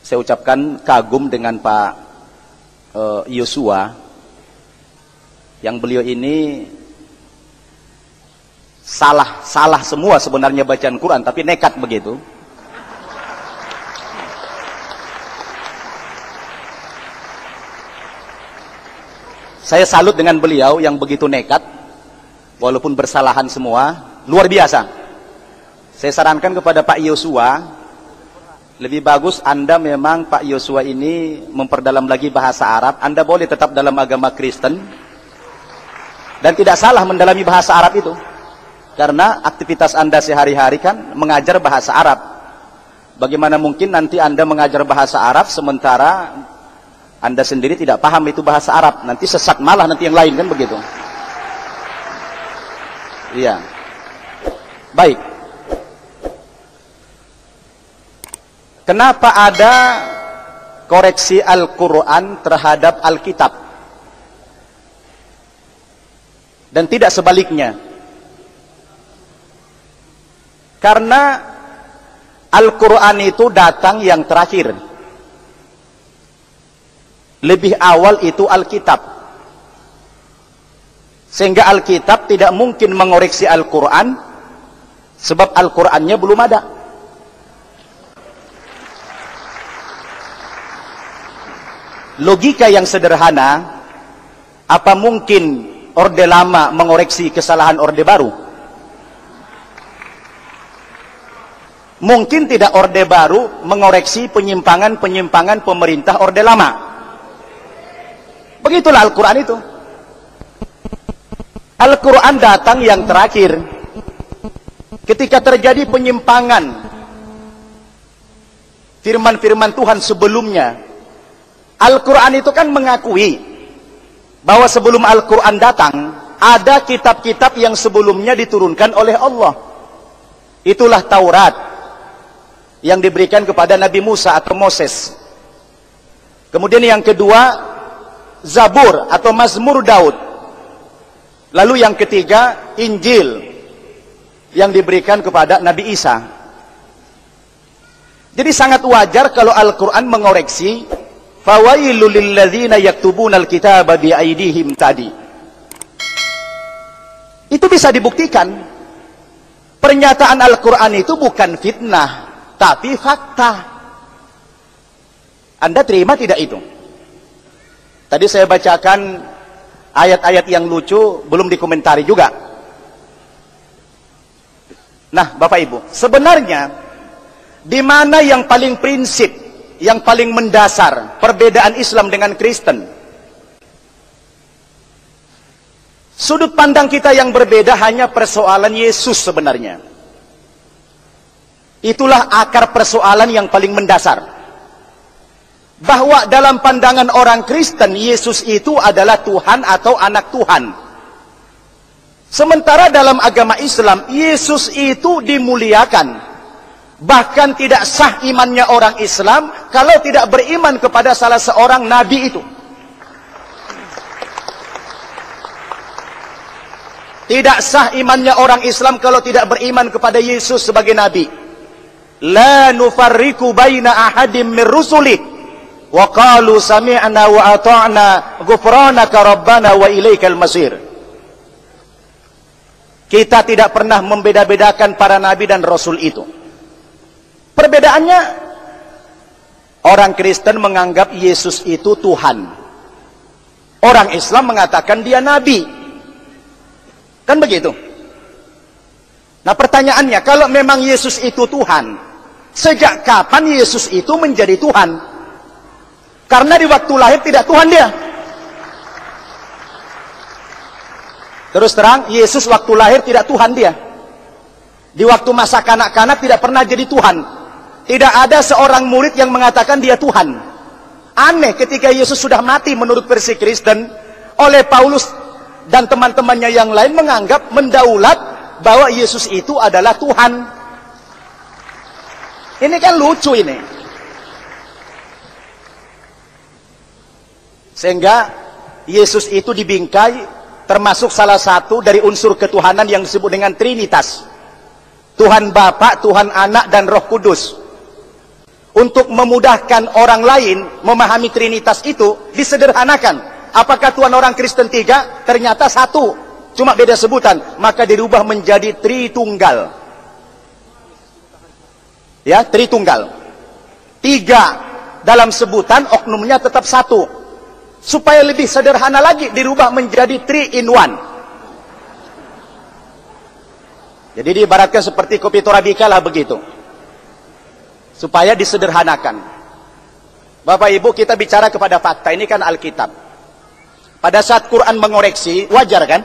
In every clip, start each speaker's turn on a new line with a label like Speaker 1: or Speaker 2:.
Speaker 1: saya ucapkan kagum dengan Pak Yosua, yang beliau ini salah semua sebenarnya bacaan Quran, tapi nekat begitu. Saya salut dengan beliau yang begitu nekat, walaupun bersalahan semua, luar biasa. Saya sarankan kepada Pak Yosua, lebih bagus Anda memang Pak Yosua ini memperdalam lagi bahasa Arab. Anda boleh tetap dalam agama Kristen, dan tidak salah mendalami bahasa Arab itu, karena aktivitas Anda sehari-hari kan mengajar bahasa Arab. Bagaimana mungkin nanti Anda mengajar bahasa Arab sementara Anda sendiri tidak paham itu bahasa Arab, nanti sesat malah nanti yang lain, kan begitu. Iya. Baik. Kenapa ada koreksi Al-Quran terhadap Alkitab dan tidak sebaliknya? Karena Al-Quran itu datang yang terakhir. Lebih awal itu Alkitab. Sehingga Alkitab tidak mungkin mengoreksi Al-Quran, sebab Al-Qurannya belum ada. Logika yang sederhana, apa mungkin Orde Lama mengoreksi kesalahan Orde Baru? Mungkin tidak Orde Baru mengoreksi penyimpangan-penyimpangan pemerintah Orde Lama. Begitulah Al-Quran itu. Al-Quran datang yang terakhir. Ketika terjadi penyimpangan firman-firman Tuhan sebelumnya, Al-Quran itu kan mengakui bahwa sebelum Al-Quran datang, ada kitab-kitab yang sebelumnya diturunkan oleh Allah. Itulah Taurat yang diberikan kepada Nabi Musa atau Moses. Kemudian yang kedua, Zabur atau Mazmur Daud. Lalu yang ketiga, Injil yang diberikan kepada Nabi Isa. Jadi sangat wajar kalau Al-Quran mengoreksi fawailul lilladzina yaktubunal kitaba biaidihim tadi. Itu bisa dibuktikan. Pernyataan Al-Quran itu bukan fitnah, tapi fakta. Anda terima tidak itu? Tadi saya bacakan ayat-ayat yang lucu, belum dikomentari juga. Nah, Bapak Ibu, sebenarnya di mana yang paling prinsip, yang paling mendasar perbedaan Islam dengan Kristen? Sudut pandang kita yang berbeda hanya persoalan Yesus sebenarnya. Itulah akar persoalan yang paling mendasar. Bahwa dalam pandangan orang Kristen, Yesus itu adalah Tuhan atau anak Tuhan. Sementara dalam agama Islam, Yesus itu dimuliakan. Bahkan tidak sah imannya orang Islam kalau tidak beriman kepada salah seorang nabi itu. Tidak sah imannya orang Islam kalau tidak beriman kepada Yesus sebagai nabi. La nufarriqu baina ahadim mir rusulih. Wa qalu sami'na wa ata'na ghufranaka rabbana wa ilaikal masir. Kita tidak pernah membeda-bedakan para nabi dan rasul itu. Perbedaannya, orang Kristen menganggap Yesus itu Tuhan. Orang Islam mengatakan dia nabi. Kan begitu? Nah, pertanyaannya, kalau memang Yesus itu Tuhan, sejak kapan Yesus itu menjadi Tuhan? Karena di waktu lahir tidak Tuhan dia. Terus terang, Yesus waktu lahir tidak Tuhan dia. Di waktu masa kanak-kanak tidak pernah jadi Tuhan. Tidak ada seorang murid yang mengatakan dia Tuhan. Aneh ketika Yesus sudah mati menurut versi Kristen, oleh Paulus dan teman-temannya yang lain menganggap mendaulat bahwa Yesus itu adalah Tuhan. Ini kan lucu ini. Sehingga Yesus itu dibingkai termasuk salah satu dari unsur ketuhanan yang disebut dengan Trinitas. Tuhan Bapa, Tuhan Anak, dan Roh Kudus. untuk memudahkan orang lain memahami Trinitas itu disederhanakan. Apakah Tuhan orang Kristen 3? Ternyata 1, cuma beda sebutan, maka dirubah menjadi Tritunggal. Ya, Tritunggal. 3 dalam sebutan, oknumnya tetap 1. Supaya lebih sederhana lagi, dirubah menjadi 3 in 1. Jadi diibaratkan seperti kopi Torabika lah begitu. Supaya disederhanakan. Bapak Ibu, kita bicara kepada fakta, ini kan Alkitab. Pada saat Quran mengoreksi, wajar kan?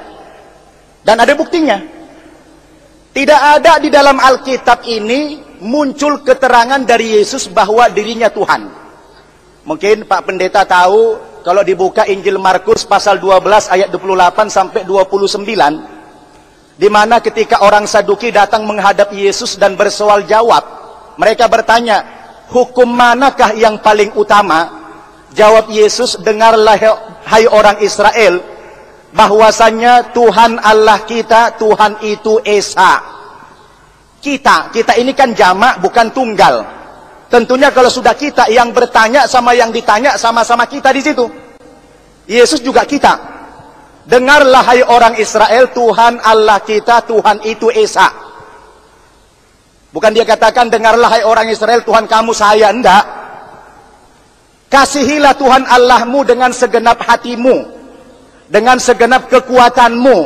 Speaker 1: Dan ada buktinya. Tidak ada di dalam Alkitab ini muncul keterangan dari Yesus bahwa dirinya Tuhan. Mungkin Pak Pendeta tahu, kalau dibuka Injil Markus pasal 12 ayat 28 sampai 29, di mana ketika orang Saduki datang menghadap Yesus dan bersoal jawab, mereka bertanya, hukum manakah yang paling utama? Jawab Yesus, dengarlah hai orang Israel, bahwasannya Tuhan Allah kita, Tuhan itu Esa. Kita ini kan jamak, bukan tunggal. Tentunya kalau sudah kita, yang bertanya sama yang ditanya sama-sama kita di situ. Yesus juga kita. Dengarlah hai orang Israel, Tuhan Allah kita, Tuhan itu Esa. Bukan dia katakan, dengarlah hai orang Israel, Tuhan kamu saya. Enggak. Kasihilah Tuhan Allahmu dengan segenap hatimu, dengan segenap kekuatanmu,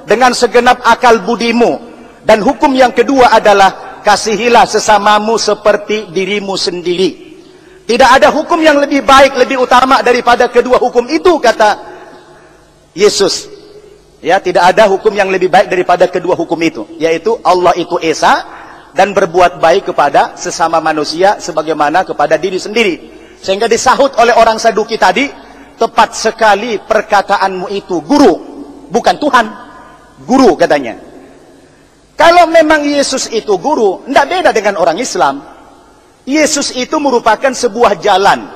Speaker 1: dengan segenap akal budimu. Dan hukum yang kedua adalah, kasihilah sesamamu seperti dirimu sendiri. Tidak ada hukum yang lebih baik, lebih utama daripada kedua hukum itu, kata Yesus. Ya, tidak ada hukum yang lebih baik daripada kedua hukum itu, yaitu Allah itu Esa, dan berbuat baik kepada sesama manusia sebagaimana kepada diri sendiri. Sehingga disahut oleh orang Saduki tadi, tepat sekali perkataanmu itu, guru, bukan Tuhan, guru katanya. Kalau memang Yesus itu guru, tidak beda dengan orang Islam. Yesus itu merupakan sebuah jalan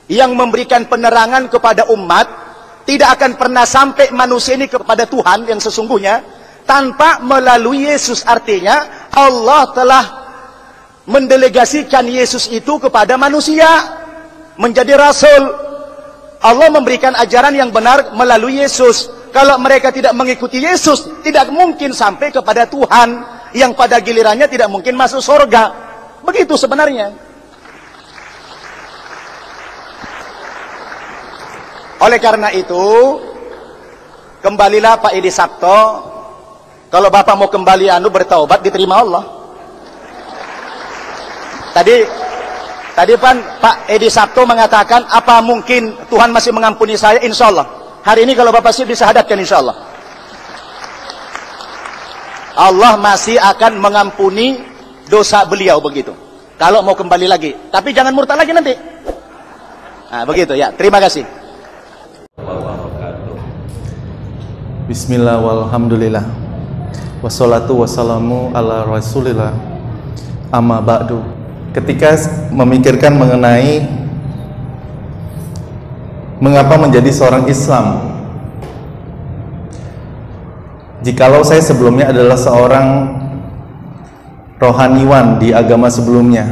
Speaker 1: yang memberikan penerangan kepada umat. Tidak akan pernah sampai manusia ini kepada Tuhan yang sesungguhnya tanpa melalui Yesus. Artinya Allah telah mendelegasikan Yesus itu kepada manusia menjadi rasul. Allah memberikan ajaran yang benar melalui Yesus. Kalau mereka tidak mengikuti Yesus, tidak mungkin sampai kepada Tuhan, yang pada gilirannya tidak mungkin masuk surga. Begitu sebenarnya. Oleh karena itu, kembalilah Pak Edi Sabto. Kalau Bapak mau kembali bertaubat, diterima Allah. Tadi Pak Edi Sabto mengatakan, apa mungkin Tuhan masih mengampuni saya? Insya Allah. Hari ini kalau Bapak sih bisa hadapkan insya Allah. Allah masih akan mengampuni dosa beliau begitu. Kalau mau kembali lagi. Tapi jangan murtad lagi nanti. Nah, begitu ya. Terima kasih.
Speaker 2: Bismillah walhamdulillah. Wassalatu wassalamu ala rasulillah. Amma ba'du. Ketika memikirkan mengenai mengapa menjadi seorang Islam, jikalau saya sebelumnya adalah seorang rohaniwan di agama sebelumnya,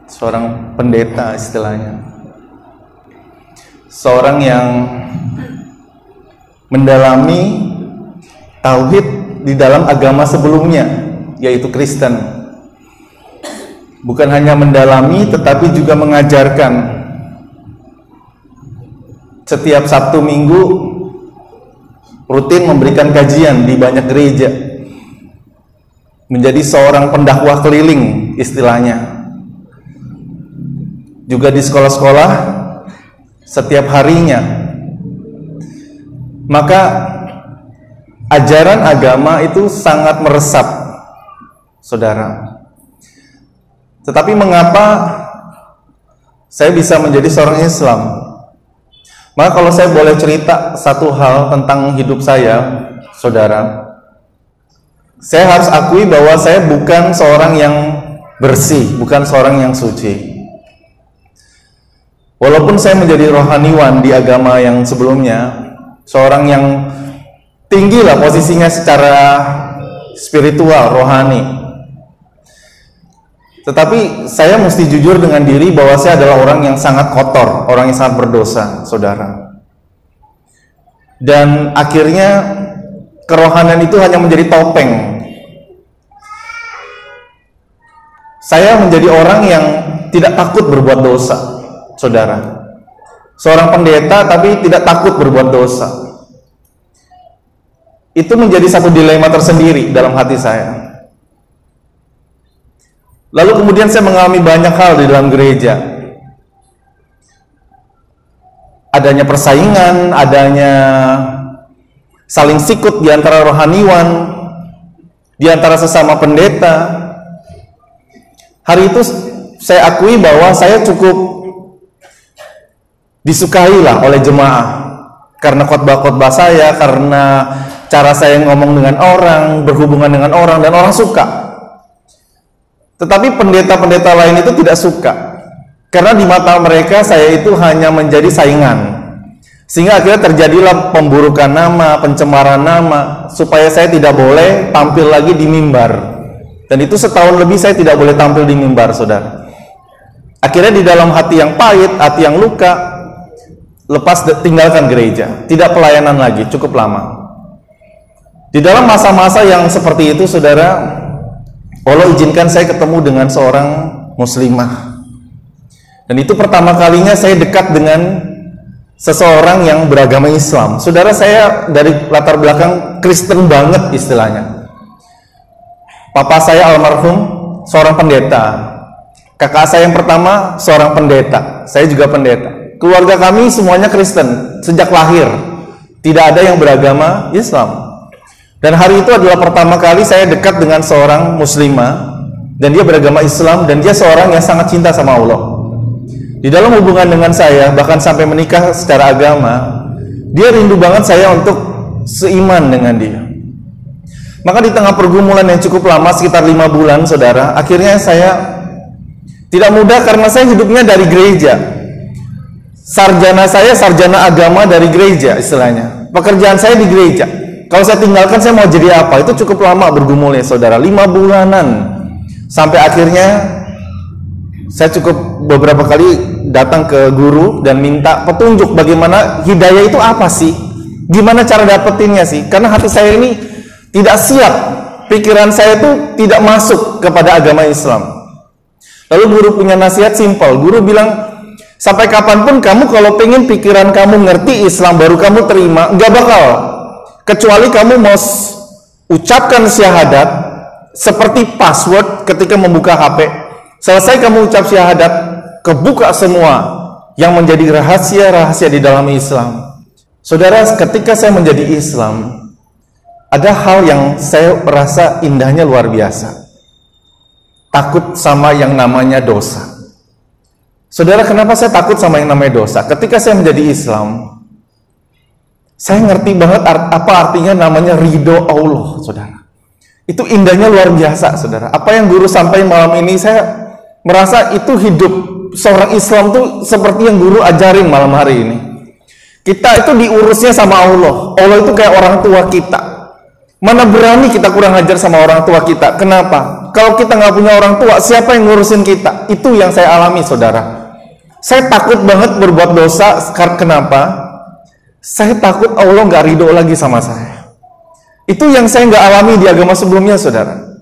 Speaker 2: seorang pendeta istilahnya, seorang yang mendalami tauhid di dalam agama sebelumnya, yaitu Kristen. Bukan hanya mendalami, tetapi juga mengajarkan. Setiap Sabtu Minggu rutin memberikan kajian di banyak gereja. Menjadi seorang pendakwah keliling istilahnya. Juga di sekolah-sekolah setiap harinya. Maka ajaran agama itu sangat meresap, saudara. Tetapi mengapa saya bisa menjadi seorang Islam? Maka kalau saya boleh cerita satu hal tentang hidup saya, saudara, saya harus akui bahwa saya bukan seorang yang bersih, bukan seorang yang suci. Walaupun saya menjadi rohaniwan di agama yang sebelumnya, seorang yang tinggi lah posisinya secara spiritual, rohani. Tetapi saya mesti jujur dengan diri bahwa saya adalah orang yang sangat kotor, orang yang sangat berdosa, saudara. Dan akhirnya kerohanian itu hanya menjadi topeng. Saya menjadi orang yang tidak takut berbuat dosa, saudara. Seorang pendeta tapi tidak takut berbuat dosa. Itu menjadi satu dilema tersendiri dalam hati saya. Lalu kemudian saya mengalami banyak hal di dalam gereja. Adanya persaingan, adanya saling sikut di antara rohaniwan, di antara sesama pendeta. Hari itu saya akui bahwa saya cukup disukailah oleh jemaah karena khotbah-khotbah saya, karena cara saya ngomong dengan orang, berhubungan dengan orang, dan orang suka. Tetapi pendeta-pendeta lain itu tidak suka, karena di mata mereka saya itu hanya menjadi saingan, sehingga akhirnya terjadilah pemburukan nama, pencemaran nama, supaya saya tidak boleh tampil lagi di mimbar. Dan itu setahun lebih saya tidak boleh tampil di mimbar, saudara. Akhirnya di dalam hati yang pahit, hati yang luka, lepas tinggalkan gereja, tidak pelayanan lagi, cukup lama. Di dalam masa-masa yang seperti itu, saudara, Allah izinkan saya ketemu dengan seorang muslimah. Dan itu pertama kalinya saya dekat dengan seseorang yang beragama Islam. Saudara, saya dari latar belakang Kristen banget istilahnya. Papa saya almarhum seorang pendeta. Kakak saya yang pertama seorang pendeta. Saya juga pendeta. Keluarga kami semuanya Kristen sejak lahir. Tidak ada yang beragama Islam. Dan hari itu adalah pertama kali saya dekat dengan seorang muslimah, dan dia beragama Islam, dan dia seorang yang sangat cinta sama Allah. Di dalam hubungan dengan saya, bahkan sampai menikah secara agama, dia rindu banget saya untuk seiman dengan dia. Maka di tengah pergumulan yang cukup lama, sekitar 5 bulan, saudara, akhirnya saya tidak mudah karena saya hidupnya dari gereja. Sarjana saya sarjana agama dari gereja istilahnya. Pekerjaan saya di gereja. Kalau saya tinggalkan, saya mau jadi apa? Itu cukup lama bergumulnya, saudara. 5 bulanan. Sampai akhirnya saya cukup beberapa kali datang ke guru dan minta petunjuk bagaimana hidayah itu apa sih? Gimana cara dapetinnya sih? Karena hati saya ini tidak siap. Pikiran saya itu tidak masuk kepada agama Islam. Lalu guru punya nasihat simpel. Guru bilang, sampai kapanpun kamu kalau pengen pikiran kamu ngerti Islam baru kamu terima, nggak bakal. Kecuali kamu mau ucapkan syahadat seperti password ketika membuka HP. Selesai kamu ucap syahadat, kebuka semua yang menjadi rahasia-rahasia di dalam Islam. Saudara, ketika saya menjadi Islam, ada hal yang saya rasa indahnya luar biasa. Takut sama yang namanya dosa. Saudara, kenapa saya takut sama yang namanya dosa? Ketika saya menjadi Islam, saya ngerti banget apa artinya namanya ridho Allah, saudara. Itu indahnya luar biasa, saudara. Apa yang guru sampaikan malam ini, saya merasa itu hidup seorang Islam tuh seperti yang guru ajarin malam hari ini. Kita itu diurusnya sama Allah. Allah itu kayak orang tua kita. Mana berani kita kurang ajar sama orang tua kita? Kenapa? Kalau kita nggak punya orang tua, siapa yang ngurusin kita? Itu yang saya alami, saudara. Saya takut banget berbuat dosa. Kenapa? Saya takut Allah nggak ridho lagi sama saya. Itu yang saya nggak alami di agama sebelumnya, saudara.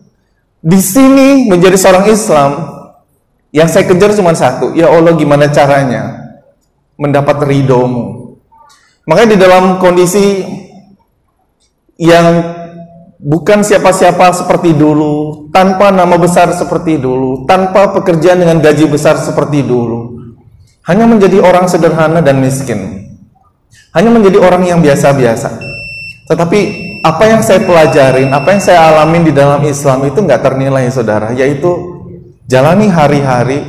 Speaker 2: Di sini menjadi seorang Islam, yang saya kejar cuma satu, ya Allah, gimana caranya mendapat ridhomu. Makanya di dalam kondisi yang bukan siapa-siapa seperti dulu, tanpa nama besar seperti dulu, tanpa pekerjaan dengan gaji besar seperti dulu, hanya menjadi orang sederhana dan miskin. Hanya menjadi orang yang biasa-biasa. Tetapi apa yang saya pelajarin, apa yang saya alamin di dalam Islam itu nggak ternilai, saudara. Yaitu jalani hari-hari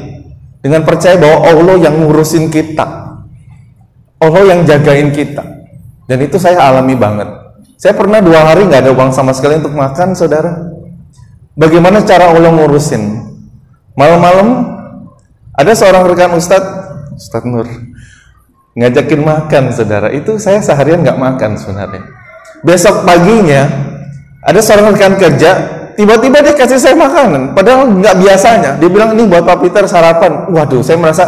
Speaker 2: dengan percaya bahwa Allah yang ngurusin kita, Allah yang jagain kita. Dan itu saya alami banget. Saya pernah 2 hari nggak ada uang sama sekali untuk makan, saudara. Bagaimana cara Allah ngurusin? Malam-malam ada seorang rekan Ustadz Nur, ngajakin makan, saudara. Itu saya seharian nggak makan sebenarnya. Besok paginya ada seorang rekan kerja tiba-tiba dia kasih saya makanan, padahal nggak biasanya. Dia bilang ini buat Pak Peter sarapan. Waduh, saya merasa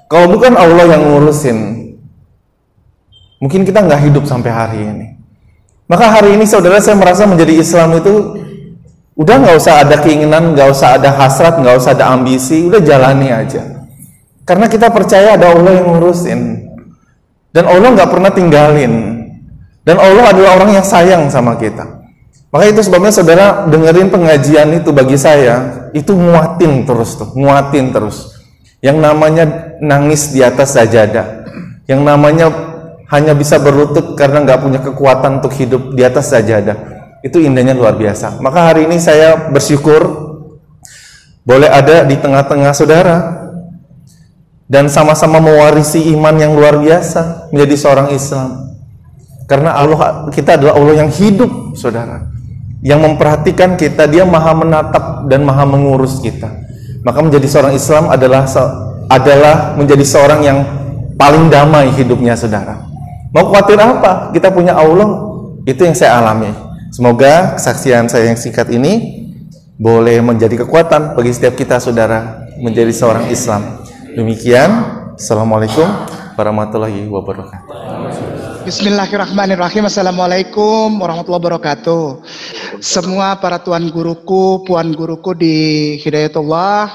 Speaker 2: kalau bukan Allah yang ngurusin, mungkin kita nggak hidup sampai hari ini. Maka hari ini saudara, saya merasa menjadi Islam itu udah nggak usah ada keinginan, nggak usah ada hasrat, nggak usah ada ambisi, udah jalani aja. Karena kita percaya ada Allah yang ngurusin, dan Allah nggak pernah tinggalin, dan Allah adalah orang yang sayang sama kita. Maka itu sebabnya saudara dengerin pengajian itu bagi saya itu nguatin terus tuh, nguatin terus. Yang namanya nangis di atas sajadah, yang namanya hanya bisa berlutut karena nggak punya kekuatan untuk hidup di atas sajadah, itu indahnya luar biasa. Maka hari ini saya bersyukur boleh ada di tengah-tengah saudara dan sama-sama mewarisi iman yang luar biasa menjadi seorang Islam. Karena Allah, kita adalah Allah yang hidup, saudara, yang memperhatikan kita, dia maha menatap dan maha mengurus kita. Maka menjadi seorang Islam adalah menjadi seorang yang paling damai hidupnya, saudara. Mau khawatir apa? Kita punya Allah. Itu yang saya alami. Semoga kesaksian saya yang singkat ini boleh menjadi kekuatan bagi setiap kita, saudara, menjadi seorang Islam. Demikian. Assalamualaikum warahmatullahi wabarakatuh.
Speaker 3: Bismillahirrahmanirrahim. Assalamualaikum warahmatullahi wabarakatuh. Semua para tuan guruku, puan guruku di Hidayatullah,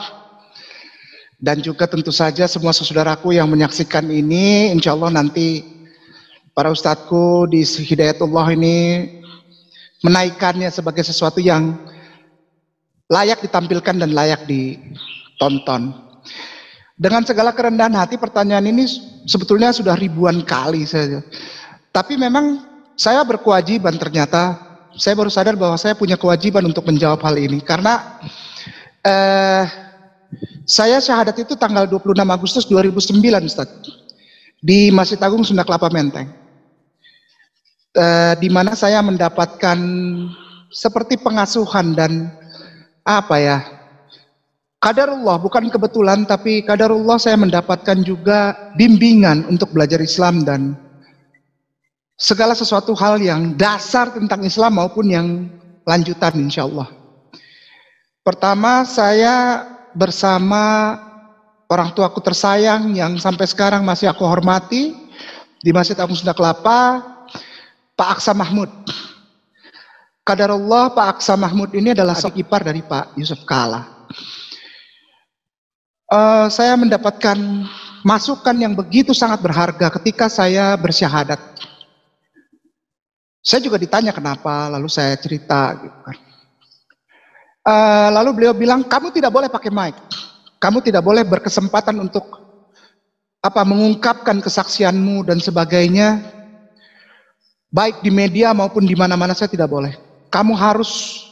Speaker 3: dan juga tentu saja semua saudaraku yang menyaksikan ini, insya Allah nanti para ustadku di Hidayatullah ini menaikkannya sebagai sesuatu yang layak ditampilkan dan layak ditonton. Dengan segala kerendahan hati, pertanyaan ini sebetulnya sudah ribuan kali saja. Tapi memang saya berkewajiban, ternyata saya baru sadar bahwa saya punya kewajiban untuk menjawab hal ini. Karena saya syahadat itu tanggal 26 Agustus 2009, Ustaz, di Masjid Agung Sunda Kelapa Menteng. Di mana saya mendapatkan seperti pengasuhan dan apa ya, qadarullah, bukan kebetulan, tapi qadarullah saya mendapatkan juga bimbingan untuk belajar Islam dan segala sesuatu hal yang dasar tentang Islam maupun yang lanjutan insya Allah. Pertama, saya bersama orang tuaku tersayang yang sampai sekarang masih aku hormati di Masjid Agung Sunda Kelapa, Pak Aksa Mahmud. Qadarullah, Pak Aksa Mahmud ini adalah adik ipar dari Pak Yusuf Kala. Saya mendapatkan masukan yang begitu sangat berharga ketika saya bersyahadat. Saya juga ditanya kenapa, lalu saya cerita gitu kan. Lalu beliau bilang, kamu tidak boleh pakai mic, kamu tidak boleh berkesempatan untuk mengungkapkan kesaksianmu dan sebagainya, baik di media maupun di mana-mana. Saya tidak boleh. Kamu harus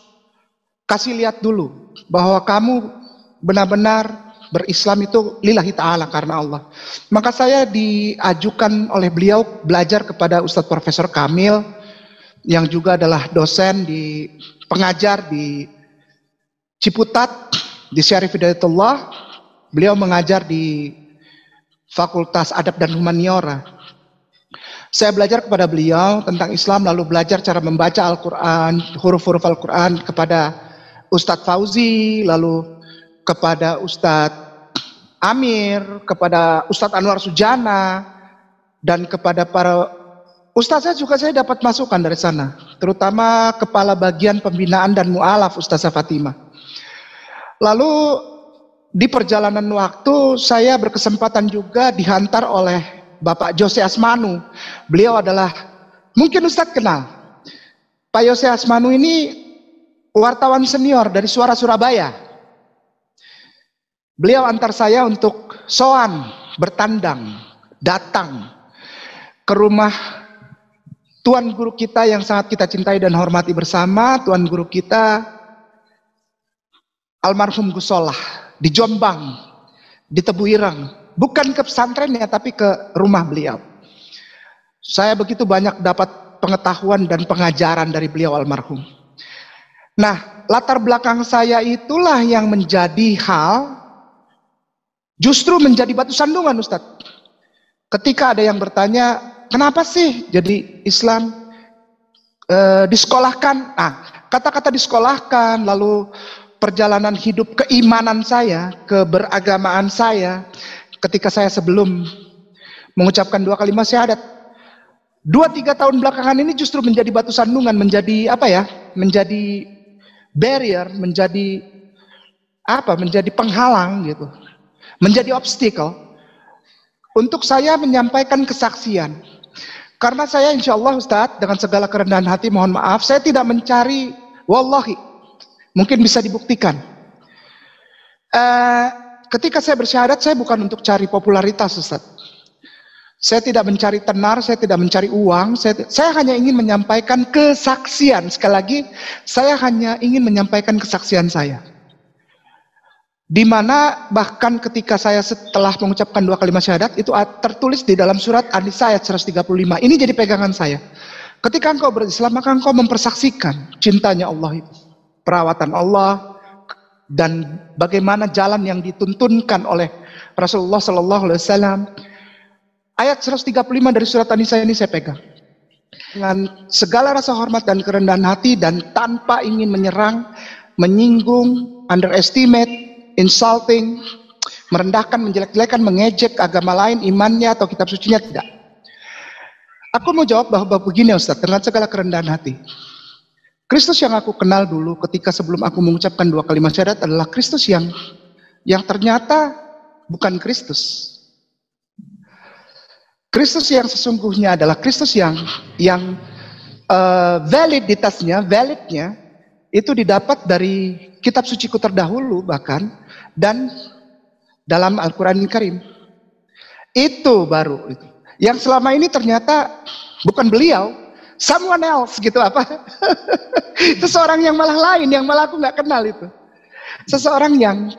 Speaker 3: kasih lihat dulu bahwa kamu benar-benar berislam itu lillahi ta'ala, karena Allah. Maka saya diajukan oleh beliau belajar kepada Ustadz Profesor Kamil, yang juga adalah dosen pengajar di Ciputat, di Syarif Hidayatullah. Beliau mengajar di Fakultas Adab dan Humaniora. Saya belajar kepada beliau tentang Islam, lalu belajar cara membaca Al-Quran, huruf-huruf Al-Quran kepada Ustadz Fauzi, lalu kepada Ustadz Amir, kepada Ustadz Anwar Sujana, dan kepada para ustazah juga saya dapat masukan dari sana, terutama Kepala Bagian Pembinaan dan Mu'alaf Ustazah Fatimah. Lalu di perjalanan waktu saya berkesempatan juga dihantar oleh Bapak Jose Asmanu. Beliau adalah, mungkin Ustadz kenal, Pak Jose Asmanu ini wartawan senior dari Suara Surabaya. Beliau antar saya untuk soan, bertandang, datang ke rumah tuan guru kita yang sangat kita cintai dan hormati bersama, tuan guru kita almarhum Gus Solah di Jombang, di Tebu Ireng. Bukan ke pesantrennya, tapi ke rumah beliau. Saya begitu banyak dapat pengetahuan dan pengajaran dari beliau almarhum. Nah, latar belakang saya itulah yang menjadi hal, justru menjadi batu sandungan, Ustadz. Ketika ada yang bertanya, kenapa sih jadi Islam disekolahkan? Nah, kata-kata disekolahkan, lalu perjalanan hidup keimanan saya, keberagamaan saya, ketika saya sebelum mengucapkan 2 kalimat syahadat, 2-3 tahun belakangan ini justru menjadi batu sandungan, menjadi menjadi barrier, menjadi penghalang gitu, menjadi obstacle untuk saya menyampaikan kesaksian. Karena saya insya Allah Ustadz, dengan segala kerendahan hati, mohon maaf, saya tidak mencari, wallahi, mungkin bisa dibuktikan. Ketika saya bersyahadat, saya bukan untuk cari popularitas Ustadz. Saya tidak mencari tenar, saya tidak mencari uang, saya hanya ingin menyampaikan kesaksian. Sekali lagi, saya hanya ingin menyampaikan kesaksian saya. Di mana bahkan ketika saya setelah mengucapkan 2 kalimat syahadat, itu tertulis di dalam surat An-Nisa ayat 135. Ini jadi pegangan saya. Ketika engkau berislam, maka engkau mempersaksikan cintanya Allah itu, perawatan Allah, dan bagaimana jalan yang dituntunkan oleh Rasulullah Sallallahu Alaihi Wasallam. Ayat 135 dari surat An-Nisa ini saya pegang dengan segala rasa hormat dan kerendahan hati, dan tanpa ingin menyerang, menyinggung, underestimate, insulting, merendahkan, menjelek-jelekan, mengejek agama lain, imannya atau kitab sucinya, tidak. Aku mau jawab bahwa begini Ustaz, dengan segala kerendahan hati, Kristus yang aku kenal dulu ketika sebelum aku mengucapkan 2 kalimat syahadat adalah Kristus yang ternyata bukan Kristus. Kristus yang sesungguhnya adalah Kristus yang validnya itu didapat dari kitab suciku terdahulu bahkan, dan dalam Al-Quran Karim. Itu baru itu. Yang selama ini ternyata bukan beliau, someone else gitu itu seorang yang malah lain, yang malah aku nggak kenal itu. Seseorang yang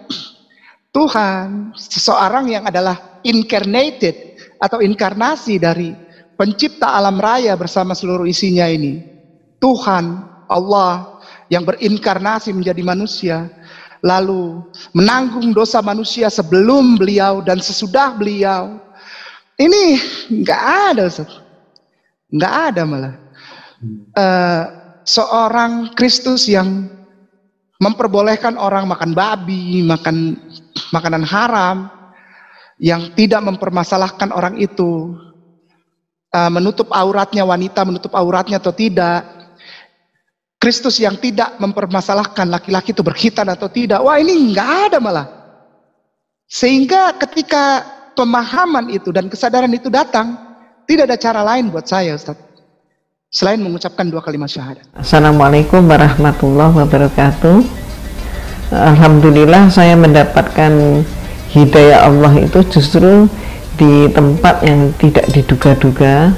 Speaker 3: Tuhan, seseorang yang adalah incarnated atau inkarnasi dari pencipta alam raya bersama seluruh isinya ini. Tuhan, Allah yang berinkarnasi menjadi manusia, lalu menanggung dosa manusia sebelum beliau dan sesudah beliau. Ini nggak ada, nggak ada malah. Seorang Kristus yang memperbolehkan orang makan babi, makan makanan haram, yang tidak mempermasalahkan orang itu menutup auratnya, wanita menutup auratnya atau tidak. Kristus yang tidak mempermasalahkan laki-laki itu berkhitan atau tidak. Wah, ini nggak ada malah. Sehingga ketika pemahaman itu dan kesadaran itu datang, tidak ada cara lain buat saya Ustaz selain mengucapkan 2 kalimat syahadat.
Speaker 4: Assalamualaikum warahmatullahi wabarakatuh. Alhamdulillah saya mendapatkan hidayah Allah itu justru di tempat yang tidak diduga-duga,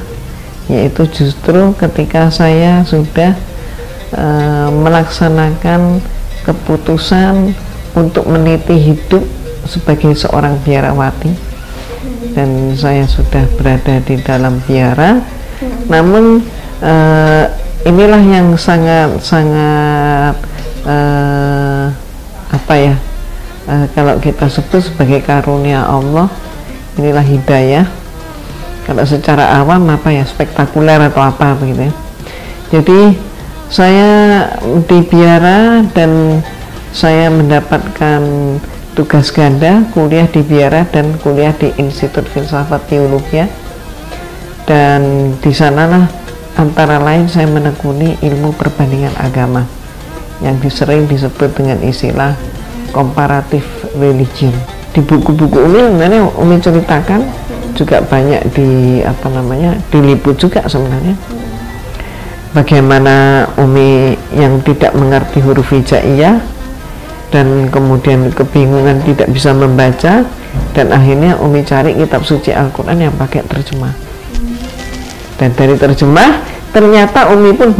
Speaker 4: yaitu justru ketika saya sudah melaksanakan keputusan untuk meniti hidup sebagai seorang biarawati, dan saya sudah berada di dalam biara. Namun inilah yang sangat kalau kita sebut sebagai karunia Allah, inilah hidayah. Kalau secara awam spektakuler atau apa begitu ya. Jadi saya di biara dan saya mendapatkan tugas ganda, kuliah di biara dan kuliah di Institut Filsafat Teologi, dan di sanalah antara lain saya menekuni ilmu perbandingan agama yang sering disebut dengan istilah comparative religion. Di buku-buku Umi ceritakan juga banyak diliput juga sebenarnya bagaimana Umi yang tidak mengerti huruf hijaiyah dan kemudian kebingungan tidak bisa membaca, dan akhirnya Umi cari kitab suci Al-Quran yang pakai terjemah, dan dari terjemah ternyata Umi pun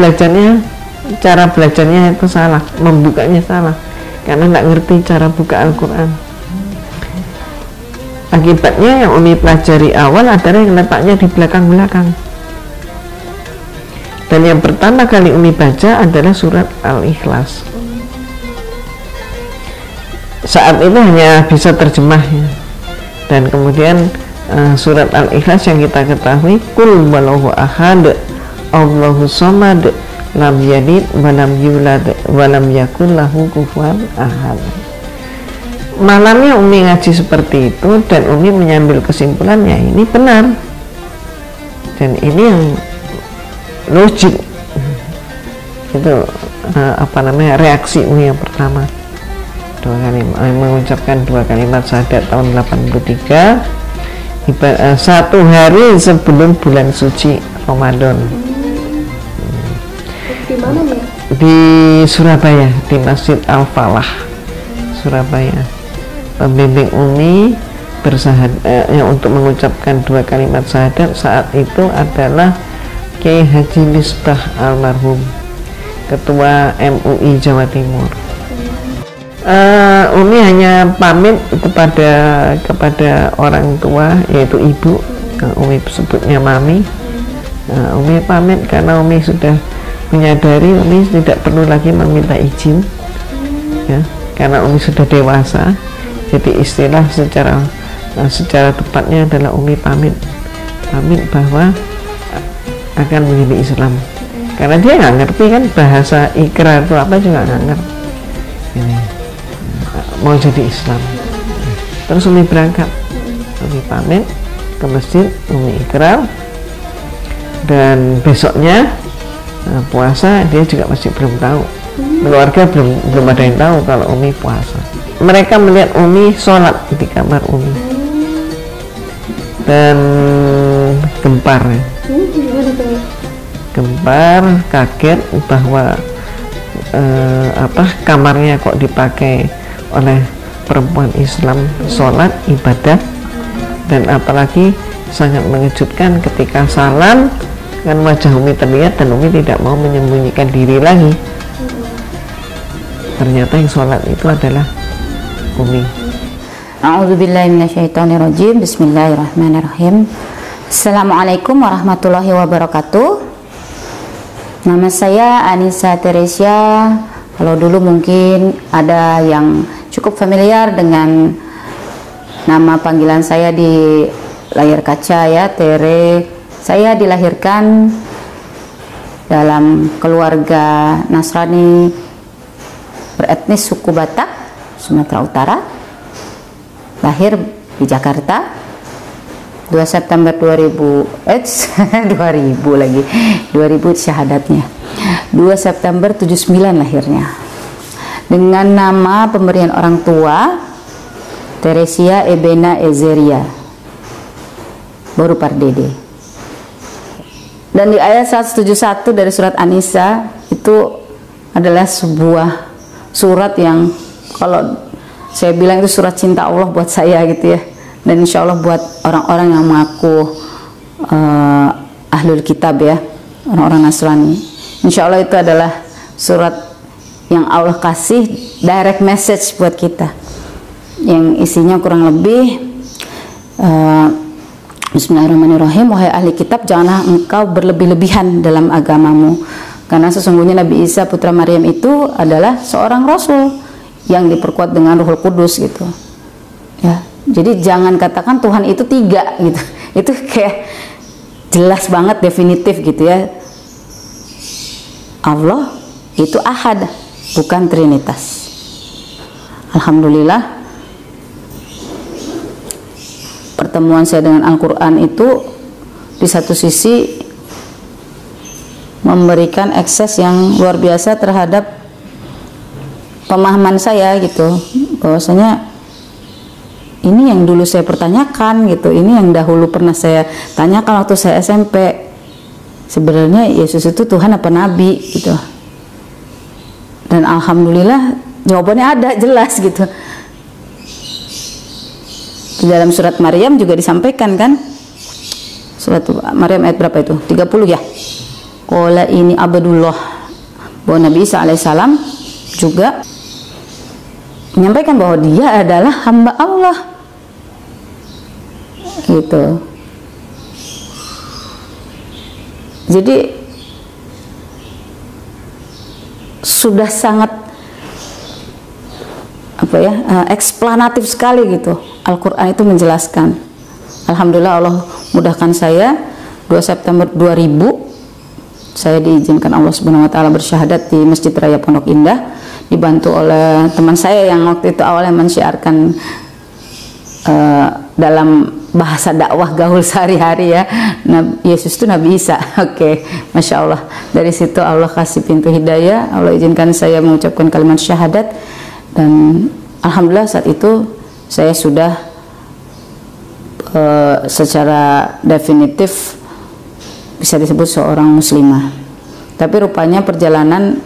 Speaker 4: cara belajarnya itu salah, membukanya salah karena nggak ngerti cara buka Al-Quran. Akibatnya yang Umi pelajari awal adalah yang letaknya di belakang-belakang, dan yang pertama kali Umi baca adalah surat Al-Ikhlas. Saat itu hanya bisa terjemahnya, dan kemudian surat Al-Ikhlas yang kita ketahui, Qul huwallahu ahad, Allahu samad, lam yalid walam yulad walam yakul lahu kufuwan ahad. Malamnya Umi ngaji seperti itu dan Umi menyambil kesimpulannya ini benar dan ini yang logik. Itu reaksi Umi yang pertama, mengucapkan 2 kalimat syahadat tahun 83 1 hari sebelum bulan suci Ramadan.
Speaker 5: Di mana nih?
Speaker 4: Di Surabaya, di Masjid Al-Falah Surabaya. Pembimbing Umi untuk mengucapkan 2 kalimat syahadat saat itu adalah Kiai Haji Misbah almarhum, Ketua MUI Jawa Timur. Umi hanya pamit kepada orang tua, yaitu ibu, Umi sebutnya mami. Umi pamit karena Umi sudah menyadari Umi tidak perlu lagi meminta izin, ya, karena Umi sudah dewasa. Jadi istilah secara tepatnya adalah Umi pamit bahwa akan menjadi Islam, karena dia nggak ngerti kan bahasa ikrar itu apa, juga nggak ngerti. Ini mau jadi Islam. Terus Umi berangkat, Umi pamit ke masjid, Umi ikrar, dan besoknya puasa dia juga masih belum tahu, keluarga belum ada yang tahu kalau Umi puasa. Mereka melihat Umi sholat di kamar Umi dan gempar, kaget bahwa kamarnya kok dipakai oleh perempuan Islam sholat ibadah, dan apalagi sangat mengejutkan ketika salam kan wajah Umi terlihat dan Umi tidak mau menyembunyikan diri lagi. Ternyata yang sholat itu adalah Umi.
Speaker 5: A'udzubillahi minasyaitonirrajim. Bismillahirrahmanirrahim. Assalamualaikum warahmatullahi wabarakatuh. Nama saya Anissa Teresia. Kalau dulu mungkin ada yang cukup familiar dengan nama panggilan saya di layar kaca, ya, Tere. Saya dilahirkan dalam keluarga Nasrani beretnis suku Batak, Sumatera Utara. Lahir di Jakarta 2 September 2000 syahadatnya. 2 September 79 lahirnya. Dengan nama pemberian orang tua Teresia Ebena Ezeria Baru Pardede. Dan di ayat 171 dari surat An-Nisa itu adalah sebuah surat yang kalau saya bilang itu surat cinta Allah buat saya gitu ya, dan insya Allah buat orang-orang yang mengaku ahlul kitab, ya, orang-orang Nasrani. Insya Allah itu adalah surat yang Allah kasih direct message buat kita, yang isinya kurang lebih Bismillahirrahmanirrahim. Wahai ahli kitab, janganlah engkau berlebih-lebihan dalam agamamu, karena sesungguhnya Nabi Isa putra Maryam itu adalah seorang rasul yang diperkuat dengan Ruhul Kudus gitu, ya. Jadi jangan katakan Tuhan itu 3 gitu, itu kayak jelas banget, definitif gitu ya. Allah itu ahad, bukan trinitas. Alhamdulillah, pertemuan saya dengan Al-Quran itu di satu sisi memberikan akses yang luar biasa terhadap pemahaman saya gitu, bahwasanya ini yang dulu saya pertanyakan gitu, ini yang dahulu pernah saya tanyakan waktu saya SMP. Sebenarnya Yesus itu Tuhan apa Nabi gitu. Dan alhamdulillah jawabannya ada, jelas gitu. Di dalam surat Maryam juga disampaikan kan, surat Maryam ayat berapa itu? 30 ya. Qala ini abdullah, bahwa Nabi Isa alaihissalam juga menyampaikan bahwa dia adalah hamba Allah gitu. Jadi sudah sangat eksplanatif sekali gitu. Al-Quran itu menjelaskan. Alhamdulillah Allah mudahkan saya 2 September 2000 saya diizinkan Allah Subhanahu wa taala bersyahadat di Masjid Raya Pondok Indah, dibantu oleh teman saya yang waktu itu awalnya mensyiarkan dalam bahasa dakwah gaul sehari-hari ya, Yesus itu Nabi Isa. Oke, Masya Allah. Dari situ Allah kasih pintu hidayah, Allah izinkan saya mengucapkan kalimat syahadat, dan alhamdulillah saat itu saya sudah secara definitif bisa disebut seorang muslimah. Tapi rupanya perjalanan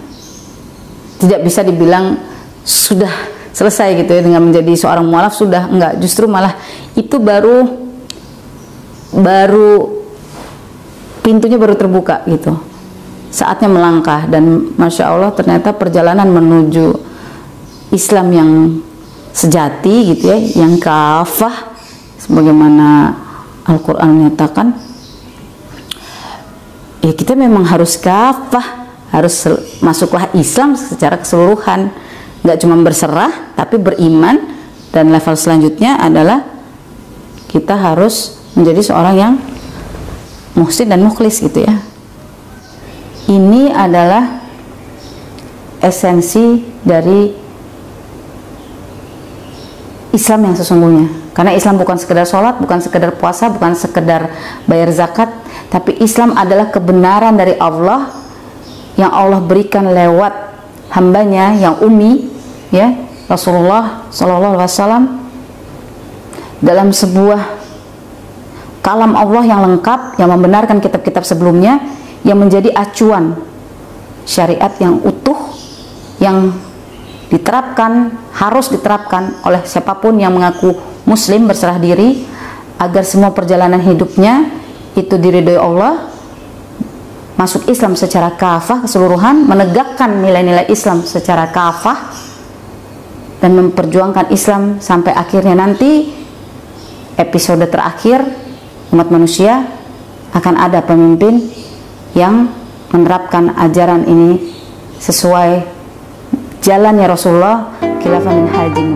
Speaker 5: tidak bisa dibilang sudah selesai gitu ya dengan menjadi seorang mualaf, sudah enggak, justru malah itu baru pintunya baru terbuka gitu, saatnya melangkah. Dan Masya Allah ternyata perjalanan menuju Islam yang sejati gitu ya, yang kafah sebagaimana Al-Quran menyatakan, ya kita memang harus kafah, harus masuklah Islam secara keseluruhan, nggak cuma berserah tapi beriman. Dan level selanjutnya adalah kita harus menjadi seorang yang muhsin dan mukhlis gitu ya. Ini adalah esensi dari Islam yang sesungguhnya. Karena Islam bukan sekedar sholat, bukan sekedar puasa, bukan sekedar bayar zakat, tapi Islam adalah kebenaran dari Allah yang Allah berikan lewat hambanya yang ummi ya, Rasulullah Sallallahu Alaihi Wasallam, dalam sebuah kalam Allah yang lengkap, yang membenarkan kitab-kitab sebelumnya, yang menjadi acuan syariat yang utuh, yang diterapkan, harus diterapkan oleh siapapun yang mengaku muslim berserah diri, agar semua perjalanan hidupnya itu diridhoi Allah, masuk Islam secara kafah keseluruhan, menegakkan nilai-nilai Islam secara kafah, dan memperjuangkan Islam sampai akhirnya nanti episode terakhir umat manusia akan ada pemimpin yang menerapkan ajaran ini sesuai jalannya Rasulullah, khilafah min hajin.